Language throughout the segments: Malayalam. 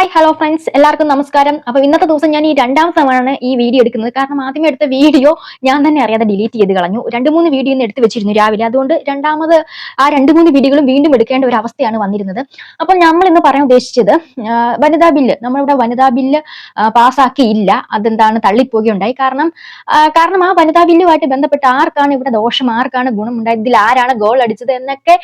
ഹായ് ഹലോ ഫ്രണ്ട്സ്, എല്ലാവർക്കും നമസ്കാരം. അപ്പൊ ഇന്നത്തെ ദിവസം ഞാൻ ഈ രണ്ടാമത്തെ തവണയാണ് ഈ വീഡിയോ എടുക്കുന്നത്. കാരണം ആദ്യമേ എടുത്ത വീഡിയോ ഞാൻ തന്നെ അറിയാതെ ഡിലീറ്റ് ചെയ്ത് കളഞ്ഞു. 2-3 വീഡിയോ ഇന്ന് എടുത്ത് വെച്ചിരുന്നു രാവിലെ. അതുകൊണ്ട് രണ്ടാമത് ആ 2-3 വീഡിയോകളും വീണ്ടും എടുക്കേണ്ട ഒരു അവസ്ഥയാണ് വന്നിരുന്നത്. അപ്പോൾ നമ്മൾ ഇന്ന് പറയാൻ ഉദ്ദേശിച്ചത് വനിതാ ബില്ല്. നമ്മളിവിടെ വനിതാ ബില്ല് പാസ്സാക്കിയില്ല. അതെന്താണ് തള്ളിപ്പോകുകയുണ്ടായി. കാരണം ആ വനിതാ ബില്ലുമായിട്ട് ബന്ധപ്പെട്ട് ആർക്കാണ് ഇവിടെ ദോഷം, ആർക്കാണ് ഗുണം ഉണ്ടായത്, ഇതിൽ ആരാണ് ഗോൾ അടിച്ചത് എന്നൊക്കെ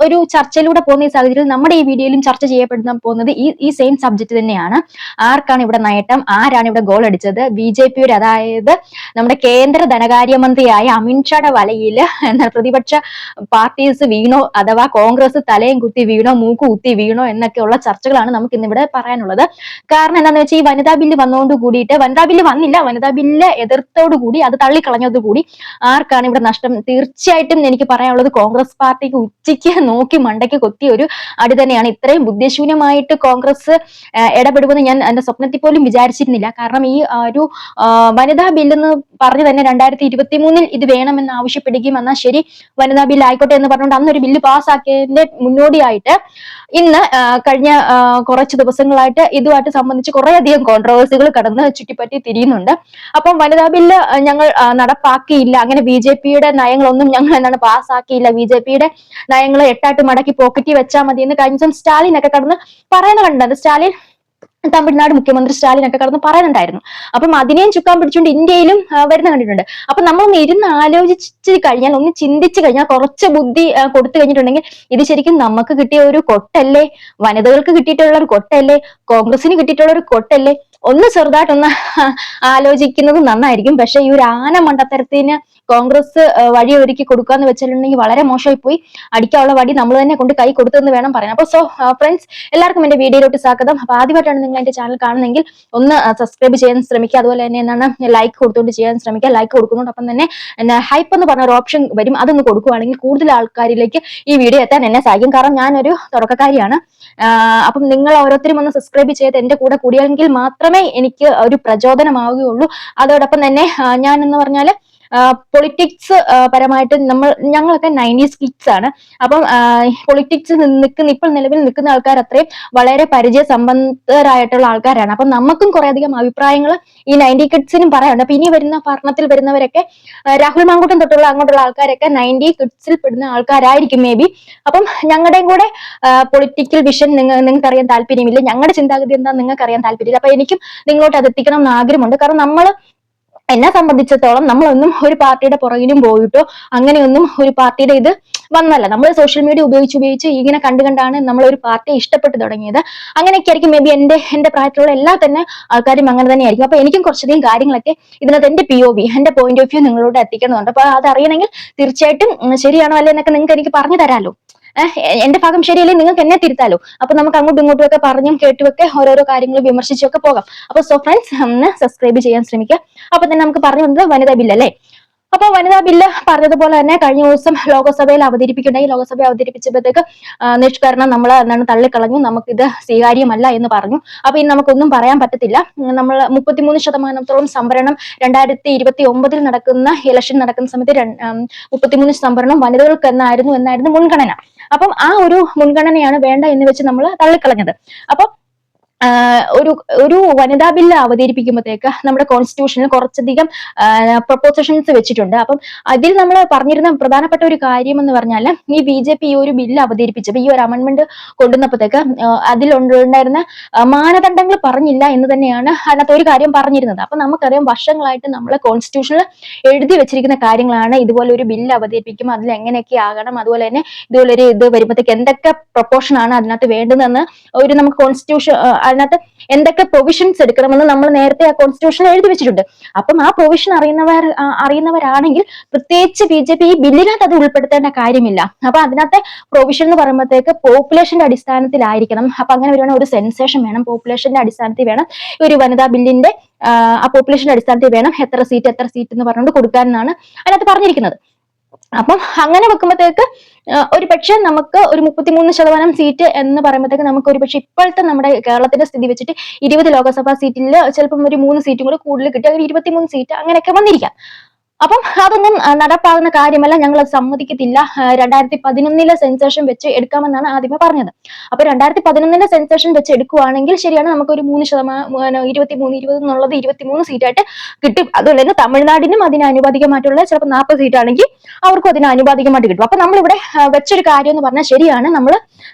ഒരു ചർച്ചയിലൂടെ പോകുന്ന ഈ സാഹചര്യത്തിൽ നമ്മുടെ ഈ വീഡിയോയിലും ചർച്ച ചെയ്യപ്പെടുന്ന പോകുന്നത് ഈ സെയിം സബ്ജക്ട് തന്നെയാണ്. ആർക്കാണ് ഇവിടെ നേട്ടം, ആരാണ് ഇവിടെ ഗോൾ അടിച്ചത്? BJPയുടെ, അതായത് നമ്മുടെ കേന്ദ്ര ധനകാര്യമന്ത്രിയായ അമിത്ഷായുടെ വലയിൽ പ്രതിപക്ഷ പാർട്ടീസ് വീണോ, അഥവാ കോൺഗ്രസ് തലയും കുത്തി വീണോ, മൂക്ക് കുത്തി വീണോ എന്നൊക്കെയുള്ള ചർച്ചകളാണ് നമുക്ക് ഇന്നിവിടെ പറയാനുള്ളത്. കാരണം എന്താണെന്ന് വെച്ചാൽ ഈ വനിതാ ബില്ല് വന്നതുകൊണ്ട് കൂടിയിട്ട്, വനിതാ ബില്ല് വന്നില്ല, വനിതാ ബില്ല് എതിർത്തോടുകൂടി, അത് തള്ളിക്കളഞ്ഞതോടുകൂടി ആർക്കാണ് ഇവിടെ നഷ്ടം? തീർച്ചയായിട്ടും എനിക്ക് പറയാനുള്ളത് കോൺഗ്രസ് പാർട്ടിക്ക് ഉച്ചയ്ക്ക് നോക്കി മണ്ടയ്ക്ക് കൊത്തിയ ഒരു അടി തന്നെയാണ്. ഇത്രയും ബുദ്ധിശൂന്യമായിട്ട് കോൺഗ്രസ് ഇടപെടുമെന്ന് ഞാൻ എന്റെ സ്വപ്നത്തിൽ പോലും വിചാരിച്ചിരുന്നില്ല. കാരണം ഈ ഒരു വനിതാ ബില്ലെന്ന് പറഞ്ഞു തന്നെ 2023 ഇത് വേണമെന്ന് ആവശ്യപ്പെടുകയും, എന്നാൽ ശരി വനിതാ ബില്ല് ആയിക്കോട്ടെ എന്ന് പറഞ്ഞുകൊണ്ട് അന്നൊരു ബില്ല് പാസ്സാക്കിയതിന്റെ മുന്നോടിയായിട്ട് ഇന്ന് കഴിഞ്ഞ കുറച്ച് ദിവസങ്ങളായിട്ട് ഇതുമായിട്ട് സംബന്ധിച്ച് കുറേയധികം കോൺട്രവേഴ്സികൾ കടന്ന് ചുറ്റിപ്പറ്റി തിരിയുന്നുണ്ട്. അപ്പം വനിതാ ബില്ല് ഞങ്ങൾ നടപ്പാക്കിയില്ല, അങ്ങനെ BJPയുടെ നയങ്ങളൊന്നും ഞങ്ങൾ എന്താണ് പാസ്സാക്കിയില്ല, BJPയുടെ നയങ്ങൾ എട്ടാട്ട് മടക്കി പോക്കറ്റി വെച്ചാൽ മതി എന്ന് കഴിഞ്ഞ ദിവസം സ്റ്റാലിൻ ഒക്കെ കടന്ന് പറയുന്ന കണ്ടത്. സ്റ്റാലിൻ, തമിഴ്നാട് മുഖ്യമന്ത്രി സ്റ്റാലിൻ ഒക്കെ കടന്ന് പറയുന്നുണ്ടായിരുന്നു. അപ്പം അതിനെയും ചുക്കാൻ പിടിച്ചുകൊണ്ട് ഇന്ത്യയിലും വരുന്ന കണ്ടിട്ടുണ്ട്. അപ്പൊ നമ്മളൊന്ന് ഇരുന്ന് ആലോചിച്ച് കഴിഞ്ഞാൽ, ഒന്ന് ചിന്തിച്ചു കഴിഞ്ഞാൽ, കുറച്ച് ബുദ്ധി കൊടുത്തു കഴിഞ്ഞിട്ടുണ്ടെങ്കിൽ ഇത് ശരിക്കും നമുക്ക് കിട്ടിയ ഒരു കൊട്ടല്ലേ? വനിതകൾക്ക് കിട്ടിയിട്ടുള്ള ഒരു കൊട്ടല്ലേ? കോൺഗ്രസിന് കിട്ടിയിട്ടുള്ള ഒരു കൊട്ടല്ലേ? ഒന്ന് ചെറുതായിട്ടൊന്ന് ആലോചിക്കുന്നത് നന്നായിരിക്കും. പക്ഷെ ഈ ഒരു ആന മണ്ടത്തരത്തിന് കോൺഗ്രസ് വഴിയൊരുക്കി കൊടുക്കാന്ന് വെച്ചിട്ടുണ്ടെങ്കിൽ വളരെ മോശമായി പോയി. അടിക്കാനുള്ള വടി നമ്മൾ തന്നെ കൊണ്ട് കൈ കൊടുത്തെന്ന് വേണം പറയാൻ. അപ്പൊ ഫ്രണ്ട്സ്, എല്ലാവർക്കും എന്റെ വീഡിയോയിലോട്ട് സ്വാഗതം. അപ്പൊ ആദ്യമായിട്ടാണ് നിങ്ങൾ എന്റെ ചാനൽ കാണുന്നെങ്കിൽ ഒന്ന് സബ്സ്ക്രൈബ് ചെയ്യാൻ ശ്രമിക്കുക. അതുപോലെ തന്നെ എന്താണ് ലൈക്ക് കൊടുത്തുകൊണ്ട് ചെയ്യാൻ ശ്രമിക്കുക. ലൈക്ക് കൊടുക്കുന്നതോടൊപ്പം തന്നെ ഹൈപ്പ് എന്ന് പറഞ്ഞ ഒരു ഓപ്ഷൻ വരും, അതൊന്ന് കൊടുക്കുകയാണെങ്കിൽ കൂടുതൽ ആൾക്കാരിലേക്ക് ഈ വീഡിയോ എത്താൻ എന്നെ സഹായിക്കും. കാരണം ഞാനൊരു തുടക്കക്കാരിയാണ്. അപ്പം നിങ്ങൾ ഓരോരുത്തരും ഒന്ന് സബ്സ്ക്രൈബ് ചെയ്ത് എന്റെ കൂടെ കൂടിയെങ്കിൽ മാത്രമേ എനിക്ക് ഒരു പ്രചോദനമാവുകയുള്ളൂ. അതോടൊപ്പം തന്നെ ഞാൻ എന്ന് പറഞ്ഞാല് പൊളിറ്റിക്സ് പരമായിട്ട് ഞങ്ങളൊക്കെ 90s കിഡ്സ് ആണ്. അപ്പം പൊളിറ്റിക്സ് ഇപ്പോൾ നിലവിൽ നിൽക്കുന്ന ആൾക്കാർ അത്രയും വളരെ പരിചയസമ്പന്നരായിട്ടുള്ള ആൾക്കാരാണ്. അപ്പം നമുക്കും കുറേയധികം അഭിപ്രായങ്ങൾ ഈ 90 കിഡ്സിനും പറയാനുണ്ട്. അപ്പൊ ഇനി വരുന്ന ഭരണത്തിൽ വരുന്നവരൊക്കെ രാഹുൽ മാങ്കൂട്ടം തൊട്ടുള്ള അങ്ങോട്ടുള്ള ആൾക്കാരൊക്കെ 90 കിഡ്സിൽ പെടുന്ന ആൾക്കാരായിരിക്കും മേ ബി. അപ്പം ഞങ്ങളുടെയും കൂടെ പൊളിറ്റിക്കൽ വിഷൻ നിങ്ങൾക്ക് അറിയാൻ താല്പര്യമില്ല, ഞങ്ങളുടെ ചിന്താഗതി എന്താ നിങ്ങൾക്ക് അറിയാൻ താല്പര്യമില്ല. അപ്പൊ എനിക്കും നിങ്ങളോട്ട് അത് എത്തിക്കണം എന്ന് ആഗ്രഹമുണ്ട്. കാരണം എന്നെ സംബന്ധിച്ചിടത്തോളം നമ്മളൊന്നും ഒരു പാർട്ടിയുടെ പുറകിലും പോയിട്ടോ അങ്ങനെയൊന്നും ഒരു പാർട്ടിയുടെ ഇത് വന്നല്ല. നമ്മൾ സോഷ്യൽ മീഡിയ ഉപയോഗിച്ച് ഇങ്ങനെ കണ്ടാണ് നമ്മൾ ഒരു പാർട്ടിയെ ഇഷ്ടപ്പെട്ടു തുടങ്ങിയത്. അങ്ങനെയൊക്കെ ആയിരിക്കും മേ ബി എന്റെ പ്രായത്തിലുള്ള എല്ലാ തന്നെ ആൾക്കാരും അങ്ങനെ തന്നെ ആയിരിക്കും. അപ്പൊ എനിക്കും കുറച്ചധികം കാര്യങ്ങളൊക്കെ ഇതിനകത്ത് എന്റെ POV, എന്റെ പോയിന്റ് ഓഫ് വ്യൂ നിങ്ങളോട് എത്തിക്കണമെന്നുണ്ട്. അപ്പൊ അത് അറിയണമെങ്കിൽ തീർച്ചയായിട്ടും ശരിയാണോ അല്ലെ എന്നൊക്കെ നിങ്ങൾക്ക് എനിക്ക് പറഞ്ഞു തരാലോ. എന്റെ ഭാഗം ശരിയല്ലേ നിങ്ങൾക്ക് എന്നെ തിരുത്താലോ. അപ്പൊ നമുക്ക് അങ്ങോട്ടും ഇങ്ങോട്ടും ഒക്കെ പറഞ്ഞും കേട്ടുമൊക്കെ ഓരോരോ കാര്യങ്ങൾ വിമർശിച്ചൊക്കെ പോകാം. അപ്പൊ ഫ്രണ്ട്സ്, ഒന്ന് സബ്സ്ക്രൈബ് ചെയ്യാൻ ശ്രമിക്കുക. അപ്പൊ തന്നെ നമുക്ക് പറഞ്ഞു വന്നത് വനിതാ ബില്ല് അല്ലേ. അപ്പൊ വനിതാ ബില്ല് പറഞ്ഞതുപോലെ തന്നെ കഴിഞ്ഞ ദിവസം ലോകസഭയിൽ അവതരിപ്പിക്കുകയുണ്ടായി. ലോകസഭ അവതരിപ്പിച്ചപ്പോഴത്തേക്ക് നിഷ്കരണം നമ്മൾ എന്താണ് തള്ളിക്കളഞ്ഞു, നമുക്കിത് സ്വീകാര്യമല്ല എന്ന് പറഞ്ഞു. അപ്പൊ ഇനി നമുക്കൊന്നും പറയാൻ പറ്റത്തില്ല. നമ്മൾ 33% സംവരണം 2029 നടക്കുന്ന ഇലക്ഷൻ നടക്കുന്ന സമയത്ത് 33 സംവരണം വനിതകൾക്ക് എന്നായിരുന്നു മുൻഗണന. അപ്പം ആ ഒരു മുൻഗണനയാണ് വേണ്ട എന്ന് വെച്ച് നമ്മൾ തള്ളിക്കളഞ്ഞത്. അപ്പൊ ഒരു വനിതാ ബില്ല് അവതരിപ്പിക്കുമ്പോഴത്തേക്ക് നമ്മുടെ കോൺസ്റ്റിറ്റ്യൂഷനിൽ കുറച്ചധികം പ്രൊപ്പോസിഷൻസ് വെച്ചിട്ടുണ്ട്. അപ്പം അതിൽ നമ്മൾ പറഞ്ഞിരുന്ന പ്രധാനപ്പെട്ട ഒരു കാര്യം എന്ന് പറഞ്ഞാൽ, ഈ BJP ഈ ഒരു ബില്ല് അവതരിപ്പിച്ചപ്പോൾ, ഈ ഒരു അമെന്റ്മെന്റ് കൊണ്ടുവന്നപ്പോഴത്തേക്ക് അതിലുണ്ടായിരുന്ന മാനദണ്ഡങ്ങൾ പറഞ്ഞില്ല എന്ന് തന്നെയാണ് അതിനകത്ത് ഒരു കാര്യം പറഞ്ഞിരുന്നത്. അപ്പൊ നമുക്കറിയാം വർഷങ്ങളായിട്ട് നമ്മളെ കോൺസ്റ്റിറ്റ്യൂഷനിൽ എഴുതി വെച്ചിരിക്കുന്ന കാര്യങ്ങളാണ്. ഇതുപോലെ ഒരു ബില്ല് അവതരിപ്പിക്കുമ്പോൾ അതിൽ എങ്ങനെയൊക്കെ ആകണം, അതുപോലെ തന്നെ ഇതുപോലൊരു ഇത് വരുമ്പോഴത്തേക്ക് എന്തൊക്കെ പ്രൊപ്പോർഷൻ ആണ് അതിനകത്ത് വേണ്ടതെന്ന് നമുക്ക് കോൺസ്റ്റിറ്റ്യൂഷൻ അതിനകത്ത് എന്തൊക്കെ പ്രൊവിഷൻസ് എടുക്കണമെന്ന് നമ്മൾ നേരത്തെ ആ കോൺസ്റ്റിറ്റ്യൂഷനിൽ എഴുതി വെച്ചിട്ടുണ്ട്. അപ്പം ആ പ്രൊവിഷൻ അറിയുന്നവരാണെങ്കിൽ പ്രത്യേകിച്ച് BJP ഈ ബില്ലിനകത്ത് അത് ഉൾപ്പെടുത്തേണ്ട കാര്യമില്ല. അപ്പൊ അതിനകത്തെ പ്രൊവിഷൻ എന്ന് പറയുമ്പോഴത്തേക്ക് പോപ്പുലേഷന്റെ അടിസ്ഥാനത്തിലായിരിക്കണം. അപ്പൊ അങ്ങനെ വരുവാണെങ്കിൽ ഒരു സെൻസേഷൻ വേണം, പോപ്പുലേഷന്റെ അടിസ്ഥാനത്തിൽ വേണം ഒരു വനിതാ ബില്ലിന്റെ ആ പോപ്പുലേഷന്റെ അടിസ്ഥാനത്തിൽ വേണം എത്ര സീറ്റ് എന്ന് പറഞ്ഞുകൊണ്ട് കൊടുക്കാനെന്നാണ് അതിനകത്ത് പറഞ്ഞിരിക്കുന്നത്. അപ്പം അങ്ങനെ വെക്കുമ്പോഴത്തേക്ക് ഒരു പക്ഷെ നമുക്ക് ഒരു 33% സീറ്റ് എന്ന് പറയുമ്പോഴത്തേക്ക് നമുക്ക് ഒരു പക്ഷെ ഇപ്പോഴത്തെ നമ്മുടെ കേരളത്തിന്റെ സ്ഥിതി വെച്ചിട്ട് 20 ലോക്സഭാ സീറ്റിൽ ചിലപ്പം ഒരു 3 സീറ്റും കൂടെ കൂടുതൽ കിട്ടി, അങ്ങനെ 23 സീറ്റ് അങ്ങനെയൊക്കെ വന്നിരിക്കാം. അപ്പം അതൊന്നും നടപ്പാകുന്ന കാര്യമല്ല, ഞങ്ങൾ അത് സമ്മതിക്കത്തില്ല. 2011 സെൻസേഷൻ വെച്ച് എടുക്കാമെന്നാണ് ആദ്യമേ പറഞ്ഞത്. അപ്പൊ 2011 സെൻസേഷൻ വെച്ച് എടുക്കുവാണെങ്കിൽ ശരിയാണ്, നമുക്കൊരു 3%, 23-20 എന്നുള്ളത് 23 സീറ്റായിട്ട് കിട്ടും. അതുപോലെ തന്നെ തമിഴ്നാടിനും അതിന് ആനുപാതികമായിട്ടുള്ള ചിലപ്പോൾ 40 സീറ്റ് ആണെങ്കിൽ അവർക്കും അതിന് ആനുപാതികമായിട്ട് കിട്ടും. അപ്പൊ നമ്മളിവിടെ വെച്ചൊരു കാര്യം എന്ന് പറഞ്ഞാൽ ശരിയാണ്, നമ്മൾ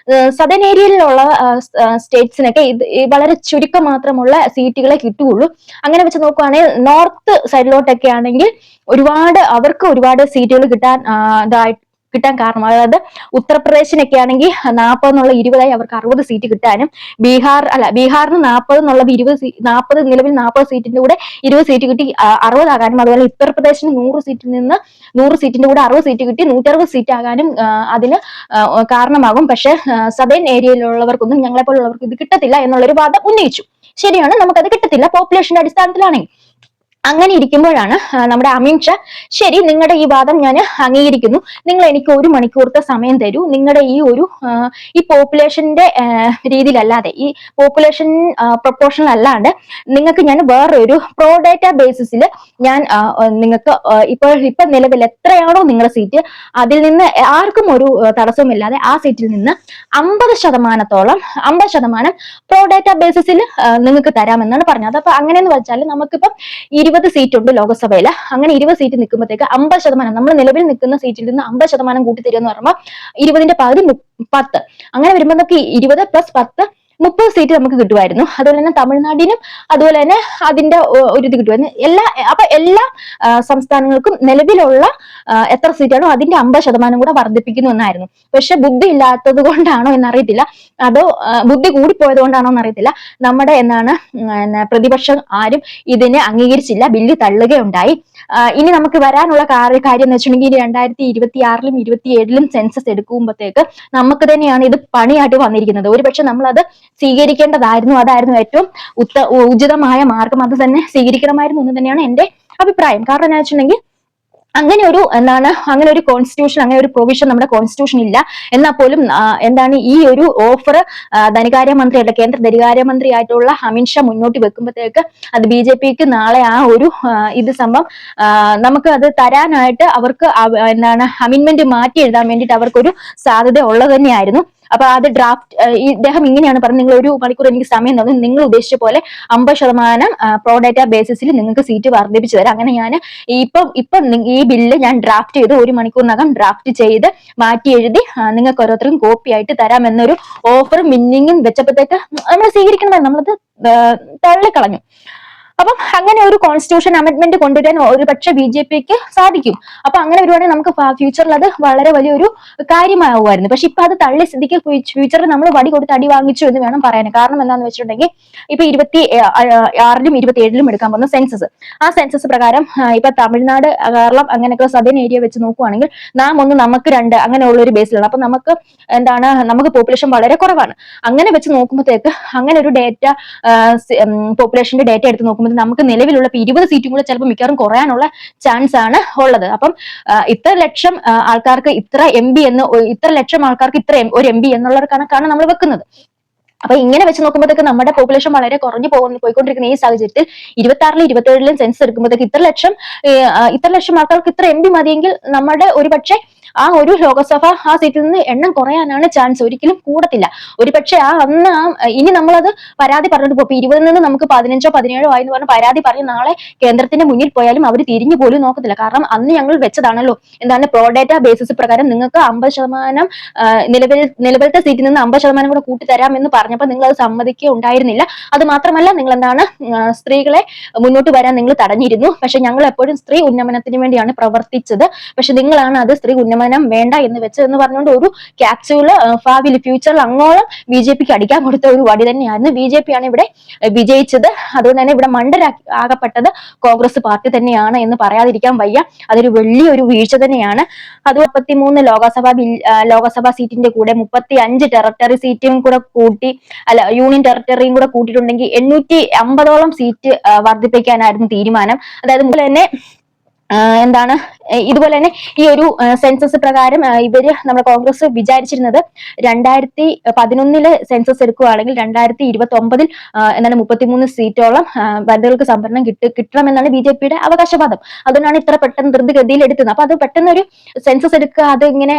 സദൻ ഏരിയയിലുള്ള സ്റ്റേറ്റ്സിനൊക്കെ ഇത് വളരെ ചുരുക്കം മാത്രമുള്ള സീറ്റുകളെ കിട്ടുകയുള്ളൂ. അങ്ങനെ വെച്ച് നോക്കുവാണെങ്കിൽ നോർത്ത് സൈഡിലോട്ടൊക്കെ ആണെങ്കിൽ അവർക്ക് ഒരുപാട് സീറ്റുകൾ കിട്ടാൻ കാരണം, അതായത് ഉത്തർപ്രദേശിനൊക്കെ ആണെങ്കിൽ 40 20 അവർക്ക് 60 സീറ്റ് കിട്ടാനും, ബീഹാറിന് 40 നിലവിൽ 40 സീറ്റിന്റെ കൂടെ 20 സീറ്റ് കിട്ടി 60 ആകാനും, അതുപോലെ ഉത്തർപ്രദേശിന് 100 സീറ്റിൽ നിന്ന് 100 സീറ്റിന്റെ കൂടെ 60 സീറ്റ് കിട്ടി 160 സീറ്റ് ആകാനും അതിന് കാരണമാകും. പക്ഷെ സദേൺ ഏരിയയിലുള്ളവർക്കൊന്നും, ഞങ്ങളെ പോലുള്ളവർക്ക് ഇത് കിട്ടത്തില്ല എന്നുള്ളൊരു വാദം ഉന്നയിച്ചു. ശരിയാണ്, നമുക്കത് കിട്ടത്തില്ല പോപ്പുലേഷന്റെ അടിസ്ഥാനത്തിലാണെങ്കിൽ. അങ്ങനെ ഇരിക്കുമ്പോഴാണ് നമ്മുടെ അമിത് ഷാ, ശരി നിങ്ങളുടെ ഈ വാദം ഞാൻ അംഗീകരിക്കുന്നു, നിങ്ങൾ എനിക്ക് 1 മണിക്കൂറത്തെ സമയം തരൂ, നിങ്ങളുടെ ഈ പോപ്പുലേഷന്റെ രീതിയിലല്ലാതെ, ഈ പോപ്പുലേഷൻ പ്രൊപ്പോർഷണൽ അല്ലാണ്ട് നിങ്ങൾക്ക് ഞാൻ വേറൊരു പ്രോ ഡേറ്റ ബേസിസിൽ ഞാൻ നിങ്ങൾക്ക് ഇപ്പൊ നിലവിൽ എത്രയാണോ നിങ്ങളുടെ സീറ്റ്, അതിൽ നിന്ന് ആർക്കും ഒരു തടസ്സവുമില്ലാതെ ആ സീറ്റിൽ നിന്ന് 50% പ്രോ ഡേറ്റ ബേസിസിൽ നിങ്ങൾക്ക് തരാമെന്നാണ് പറഞ്ഞത്. അപ്പൊ അങ്ങനെയെന്ന് വെച്ചാൽ നമുക്കിപ്പം 20 സീറ്റ് ഉണ്ട് ലോക്സഭയിൽ. അങ്ങനെ 20 സീറ്റ് നിൽക്കുമ്പോഴത്തേക്ക് 50%, നമ്മൾ നിലവിൽ നിൽക്കുന്ന സീറ്റിൽ നിന്ന് 50% കൂട്ടി തരുമെന്ന് പറയുമ്പോൾ 20ന്റെ പകുതി 10. അങ്ങനെ വരുമ്പോൾ നമുക്ക് 20 + 10 30 സീറ്റ് നമുക്ക് കിട്ടുമായിരുന്നു. അതുപോലെ തന്നെ തമിഴ്നാടിനും അതുപോലെ തന്നെ അതിന്റെ ഒരു ഇത് കിട്ടുമായിരുന്നു. എല്ലാ സംസ്ഥാനങ്ങൾക്കും നിലവിലുള്ള എത്ര സീറ്റാണോ അതിന്റെ 50% കൂടെ വർദ്ധിപ്പിക്കുന്നു എന്നായിരുന്നു. പക്ഷെ ബുദ്ധി ഇല്ലാത്തത് കൊണ്ടാണോ എന്നറിയത്തില്ല, അതോ ബുദ്ധി കൂടിപ്പോയത് കൊണ്ടാണോ എന്നറിയത്തില്ല, നമ്മുടെ പ്രതിപക്ഷം ആരും ഇതിനെ അംഗീകരിച്ചില്ല, ബില്ല് തള്ളുകയുണ്ടായി. ഇനി നമുക്ക് വരാനുള്ള കാര്യം എന്ന് വെച്ചിട്ടുണ്ടെങ്കിൽ 2026-ലും 2027-ലും സെൻസസ് എടുക്കുമ്പോഴത്തേക്ക് നമുക്ക് തന്നെയാണ് ഇത് പണിയായിട്ട് വന്നിരിക്കുന്നത്. ഒരുപക്ഷെ നമ്മളത് സ്വീകരിക്കേണ്ടതായിരുന്നു, അതായിരുന്നു ഏറ്റവും ഉചിതമായ മാർഗം, അത് തന്നെ സ്വീകരിക്കണമായിരുന്നു എന്ന് തന്നെയാണ് എന്റെ അഭിപ്രായം. കാരണം എന്താ വെച്ചിട്ടുണ്ടെങ്കിൽ അങ്ങനെ ഒരു കോൺസ്റ്റിറ്റ്യൂഷൻ, അങ്ങനെ ഒരു പ്രൊവിഷൻ നമ്മുടെ കോൺസ്റ്റിറ്റ്യൂഷൻ ഇല്ല. എന്നാൽ പോലും ഈ ഒരു ഓഫർ കേന്ദ്ര ധനകാര്യമന്ത്രി ആയിട്ടുള്ള അമിത് ഷാ മുന്നോട്ട് വെക്കുമ്പോഴത്തേക്ക് അത് BJPക്ക് നാളെ ആ ഒരു സംഭവം നമുക്ക് അത് തരാനായിട്ട് അവർക്ക് അമെന്റ്മെന്റ് മാറ്റി എഴുതാൻ വേണ്ടിയിട്ട് അവർക്കൊരു സാധ്യത ഉള്ളത് തന്നെയായിരുന്നു. അപ്പൊ അത് ഇദ്ദേഹം ഇങ്ങനെയാണ് പറഞ്ഞത്, നിങ്ങൾ 1 മണിക്കൂർ എനിക്ക് സമയം തന്നു, നിങ്ങൾ ഉദ്ദേശിച്ച പോലെ 50% പ്രോ ഡേറ്റ ബേസിസിൽ നിങ്ങൾക്ക് സീറ്റ് വർദ്ധിപ്പിച്ചു തരാം. അങ്ങനെ ഞാൻ ഇപ്പം ഈ ബില്ല് ഞാൻ ഡ്രാഫ്റ്റ് ചെയ്ത് 1 മണിക്കൂറിനകം ഡ്രാഫ്റ്റ് ചെയ്ത് മാറ്റി എഴുതി നിങ്ങൾക്ക് ഓരോരുത്തർക്കും കോപ്പി ആയിട്ട് തരാം എന്നൊരു ഓഫറും മിന്നിങ്ങും വെച്ചപ്പോഴത്തേക്ക് നമ്മൾ സ്വീകരിക്കണമായിരുന്നു, നമ്മളത് തള്ളിക്കളഞ്ഞു. അപ്പം അങ്ങനെ ഒരു കോൺസ്റ്റിറ്റ്യൂഷൻ അമെന്റ്മെന്റ് കൊണ്ടുവരാൻ ഒരു പക്ഷെ BJPക്ക് സാധിക്കും. അപ്പൊ അങ്ങനെ വരുവാണെങ്കിൽ നമുക്ക് ഫ്യൂച്ചറിൽ അത് വളരെ വലിയൊരു കാര്യമാവുമായിരുന്നു. പക്ഷെ ഇപ്പൊ അത് തള്ളി സ്ഥിതിക്ക് ഫ്യൂച്ചറിൽ നമ്മൾ വടി കൊടുത്ത് അടി വാങ്ങിച്ചു എന്ന് വേണം പറയാൻ. കാരണം എന്താണെന്ന് വെച്ചിട്ടുണ്ടെങ്കിൽ ഇപ്പൊ 26-ലും 27-ലും എടുക്കാൻ പോകുന്ന സെൻസസ്, ആ സെൻസസ് പ്രകാരം ഇപ്പൊ തമിഴ്നാട്, കേരളം അങ്ങനെയൊക്കെ സദേൺ ഏരിയ വെച്ച് നോക്കുവാണെങ്കിൽ നമുക്ക് 2 അങ്ങനെയുള്ള ഒരു ബേസിലാണ്. അപ്പൊ നമുക്ക് പോപ്പുലേഷൻ വളരെ കുറവാണ്. അങ്ങനെ വെച്ച് നോക്കുമ്പോഴത്തേക്ക് അങ്ങനെ ഒരു ഡേറ്റ, പോപ്പുലേഷന്റെ ഡേറ്റ എടുത്ത് നോക്കുമ്പോൾ നമുക്ക് നിലവിലുള്ള 20 സീറ്റും കൂടെ ചിലപ്പോൾ മിക്കവാറും കുറയാനുള്ള ചാൻസ് ആണ് ഉള്ളത്. അപ്പം ഇത്ര ലക്ഷം ആൾക്കാർക്ക് ഇത്ര MP ഇത്ര ലക്ഷം ആൾക്കാർക്ക് ഇത്ര ഒരു MP എന്നുള്ള കണക്കാണ് നമ്മൾ വെക്കുന്നത്. അപ്പൊ ഇങ്ങനെ വെച്ച് നോക്കുമ്പോഴത്തേക്ക് നമ്മുടെ പോപ്പുലേഷൻ വളരെ കുറഞ്ഞു പോയിക്കൊണ്ടിരിക്കുന്ന ഈ സാഹചര്യത്തിൽ 26-ലും 27-ലും സെൻസസ് എടുക്കുമ്പോഴത്തേക്ക് ഇത്ര ലക്ഷം ആൾക്കാർക്ക് ഇത്ര MP മതിയെങ്കിൽ നമ്മുടെ ഒരുപക്ഷെ ആ ഒരു ലോകസഭ ആ സീറ്റിൽ നിന്ന് എണ്ണം കുറയാനാണ് ചാൻസ്, ഒരിക്കലും കൂടത്തില്ല. ഒരുപക്ഷെ ഇനി നമ്മളത് പരാതി പറഞ്ഞിട്ട് പോകും. 20-ൽ നിന്ന് നമുക്ക് 15-ഓ 17-ഓ ആയെന്ന് പറഞ്ഞ് പരാതി പറഞ്ഞ് നാളെ കേന്ദ്രത്തിന്റെ മുന്നിൽ പോയാലും അവർ തിരിഞ്ഞു പോലും നോക്കത്തില്ല. കാരണം അന്ന് ഞങ്ങൾ വെച്ചതാണല്ലോ പ്രോ ഡേറ്റ ബേസിസ് പ്രകാരം നിങ്ങൾക്ക് 50% നിലവിലത്തെ സീറ്റിൽ നിന്ന് 50% കൂടെ കൂട്ടിത്തരാം എന്ന് പറഞ്ഞപ്പോൾ നിങ്ങൾ അത് സമ്മതിക്കുകയുണ്ടായിരുന്നില്ല. അത് മാത്രമല്ല, നിങ്ങൾ സ്ത്രീകളെ മുന്നോട്ട് വരാൻ നിങ്ങൾ തടഞ്ഞിരുന്നു. പക്ഷെ ഞങ്ങൾ എപ്പോഴും സ്ത്രീ ഉന്നമനത്തിന് വേണ്ടിയാണ് പ്രവർത്തിച്ചത്. പക്ഷെ നിങ്ങളാണ് അത് സ്ത്രീ ഉന്നമനം വേണ്ട എന്ന് വെച്ചതെന്ന് പറഞ്ഞുകൊണ്ട് ഒരു ക്യാപ്സ്യൂള് ഭാവിയിൽ ഫ്യൂച്ചറിൽ അങ്ങോളം BJPക്ക് അടിക്കാൻ കൊടുത്ത ഒരു വടി തന്നെയായിരുന്നു. BJP ആണ് ഇവിടെ വിജയിച്ചത്. അതുകൊണ്ട് തന്നെ ഇവിടെ ആകപ്പെട്ടത് കോൺഗ്രസ് പാർട്ടി തന്നെയാണ് എന്ന് പറയാതിരിക്കാൻ വയ്യ. അതൊരു വലിയൊരു വീഴ്ച തന്നെയാണ്. അത് 33 ലോകസഭാ സീറ്റിന്റെ കൂടെ 35 ടെറിട്ടറി സീറ്റും കൂടെ യൂണിയൻ ടെറിട്ടറിയും കൂടെ കൂട്ടിയിട്ടുണ്ടെങ്കിൽ 850ഓളം സീറ്റ് വർദ്ധിപ്പിക്കാനായിരുന്നു തീരുമാനം. അതായത് തന്നെ ഇതുപോലെ തന്നെ ഈ ഒരു സെൻസസ് പ്രകാരം ഇവര് നമ്മുടെ കോൺഗ്രസ് വിചാരിച്ചിരുന്നത് 2011 സെൻസസ് എടുക്കുകയാണെങ്കിൽ 2029 എന്താണ് 33 സീറ്റോളം വനിതകൾക്ക് സംവരണം കിട്ടണമെന്നാണ് BJP-യുടെ അവകാശവാദം. അതുകൊണ്ടാണ് ഇത്ര പെട്ടെന്ന് ധൃതിഗതിയിൽ എടുക്കുന്നത്. അപ്പൊ അത് പെട്ടെന്ന് ഒരു സെൻസസ് എടുക്കുക, അത് ഇങ്ങനെ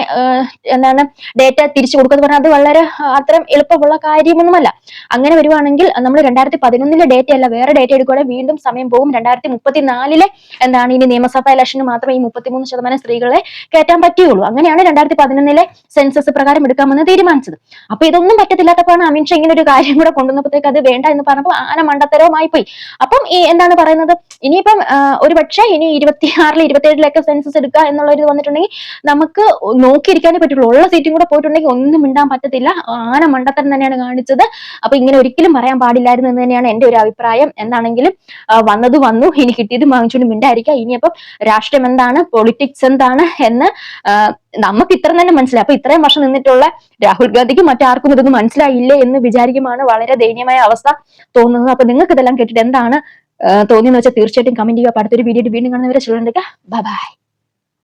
എന്താണ് ഡേറ്റ തിരിച്ചു കൊടുക്കുക എന്ന് പറഞ്ഞാൽ അത് വളരെ അത്രയും എളുപ്പമുള്ള കാര്യമൊന്നുമല്ല. അങ്ങനെ വരുവാണെങ്കിൽ നമ്മൾ 2011 ഡേറ്റ അല്ല വേറെ ഡേറ്റ എടുക്കുകയാണെങ്കിൽ വീണ്ടും സമയം പോകും. 2034 എന്താണ് ഇനി നിയമസഭാ ഇലക്ഷന് മാത്രമേ ഈ 33% സ്ത്രീകളെ കയറ്റാൻ പറ്റുകയുള്ളൂ. അങ്ങനെയാണ് 2011 സെൻസസ് പ്രകാരം എടുക്കാമെന്ന് തീരുമാനിച്ചത്. അപ്പൊ ഇതൊന്നും പറ്റത്തില്ലാത്തപ്പോഴാണ് അമിത്ഷാ ഇങ്ങനെ ഒരു കാര്യം കൂടെ കൊണ്ടുവന്നപ്പോഴത്തേക്ക് അത് വേണ്ട എന്ന് പറഞ്ഞപ്പോൾ ആന മണ്ടത്തരവുമായി പോയി. അപ്പം ഈ എന്താണ് പറയുന്നത്, ഇനിയിപ്പം ഒരു പക്ഷേ ഇനി 26 27 സെൻസസ് എടുക്കുക എന്നുള്ള ഒരു വന്നിട്ടുണ്ടെങ്കിൽ നമുക്ക് നോക്കിയിരിക്കാനേ പറ്റുള്ളൂ. ഉള്ള സീറ്റും കൂടെ പോയിട്ടുണ്ടെങ്കിൽ ഒന്നും മിണ്ടാൻ പറ്റത്തില്ല. ആന മണ്ടത്തരം തന്നെയാണ് കാണിച്ചത്. അപ്പൊ ഇങ്ങനെ ഒരിക്കലും പറയാൻ പാടില്ലായിരുന്നു എന്ന് തന്നെയാണ് എന്റെ ഒരു അഭിപ്രായം. എന്താണെങ്കിലും വന്നത് വന്നു, ഇനി കിട്ടിയത് വാങ്ങിച്ചുകൊണ്ട് മിണ്ടായിരിക്കാം. ഇനിയപ്പം രാഷ്ട്രീയം എന്താണ്, പൊളിറ്റിക്സ് എന്താണ് എന്ന് നമുക്ക് ഇത്ര തന്നെ മനസ്സിലായി. അപ്പൊ ഇത്രയും വർഷം നിന്നിട്ടുള്ള രാഹുൽ ഗാന്ധിക്ക് മറ്റാർക്കും ഇതൊന്നും മനസ്സിലായില്ലേ എന്ന് വിചാരിക്കുമാണ് വളരെ ദയനീയമായ അവസ്ഥ തോന്നുന്നത്. അപ്പൊ നിങ്ങൾക്ക് ഇതെല്ലാം കേട്ടിട്ട് എന്താണ് തോന്നിയെന്ന് വെച്ചാൽ തീർച്ചയായിട്ടും കമന്റ് ചെയ്യുക. അടുത്തൊരു വീഡിയോ വീണ്ടും കാണുന്നവരെ ബൈ ബൈ.